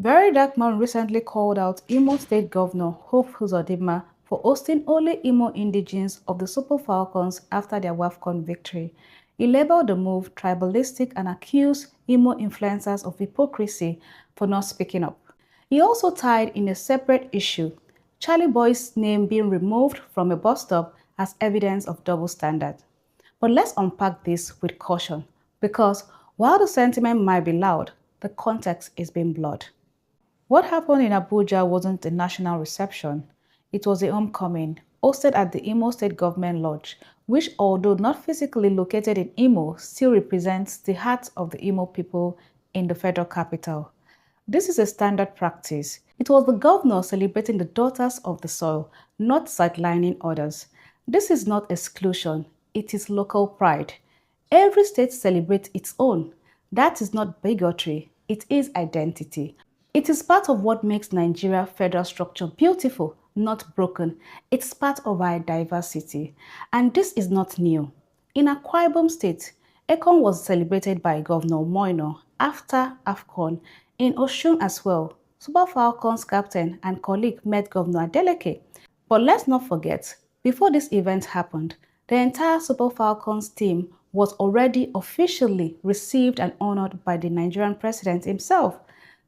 VeryDarkMan recently called out Imo State Governor Hope Uzodinma for hosting only Imo indigenes of the Super Falcons after their WAFCON victory. He labeled the move tribalistic and accused Imo influencers of hypocrisy for not speaking up. He also tied in a separate issue, Charlie Boy's name being removed from a bus stop as evidence of double standard. But let's unpack this with caution, because while the sentiment might be loud, the context is being blurred. What happened in Abuja wasn't a national reception, it was a homecoming hosted at the Imo State Government Lodge, which, although not physically located in Imo, still represents the heart of the Imo people in the federal capital. This is a standard practice. It was the governor celebrating the daughters of the soil, not sidelining others. This is not exclusion, it is local pride. Every state celebrates its own. That is not bigotry, it is identity. It is part of what makes Nigeria's federal structure beautiful, not broken. It's part of our diversity. And this is not new. In Akwa Ibom State, Ekon was celebrated by Governor Moino after AFCON. In Osun as well, Super Falcons captain and colleague met Governor Adeleke. But let's not forget, before this event happened, the entire Super Falcons team was already officially received and honored by the Nigerian president himself.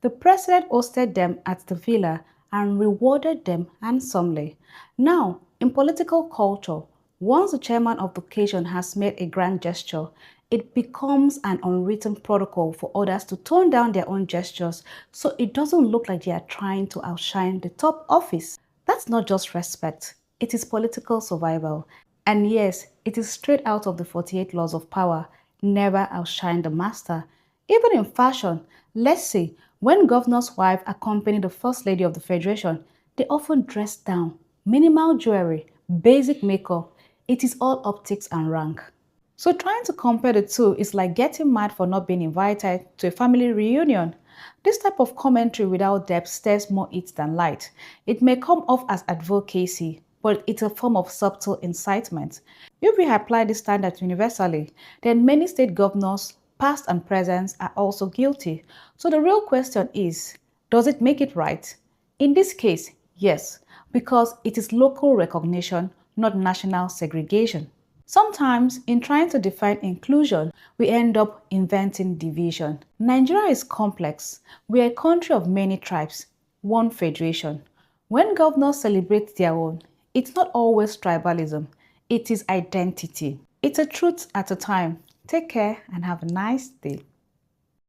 The president hosted them at the villa and rewarded them handsomely. Now, in political culture, once the chairman of the occasion has made a grand gesture, it becomes an unwritten protocol for others to tone down their own gestures so it doesn't look like they are trying to outshine the top office. That's not just respect, it is political survival. And yes, it is straight out of the 48 laws of power, never outshine the master. Even in fashion, let's say, when governor's wife accompanied the first lady of the federation, they often dress down, minimal jewelry, basic makeup. It is all optics and rank. So trying to compare the two is like getting mad for not being invited to a family reunion. This type of commentary without depth stirs more heat than light. It may come off as advocacy, but it's a form of subtle incitement. If we apply this standard universally, then many state governors, past and present, are also guilty. So the real question is, does it make it right? In this case, yes, because it is local recognition, not national segregation. Sometimes, in trying to define inclusion, we end up inventing division. Nigeria is complex. We are a country of many tribes, one federation. When governors celebrate their own, it's not always tribalism, it is identity. It's a truth at a time. Take care and have a nice day.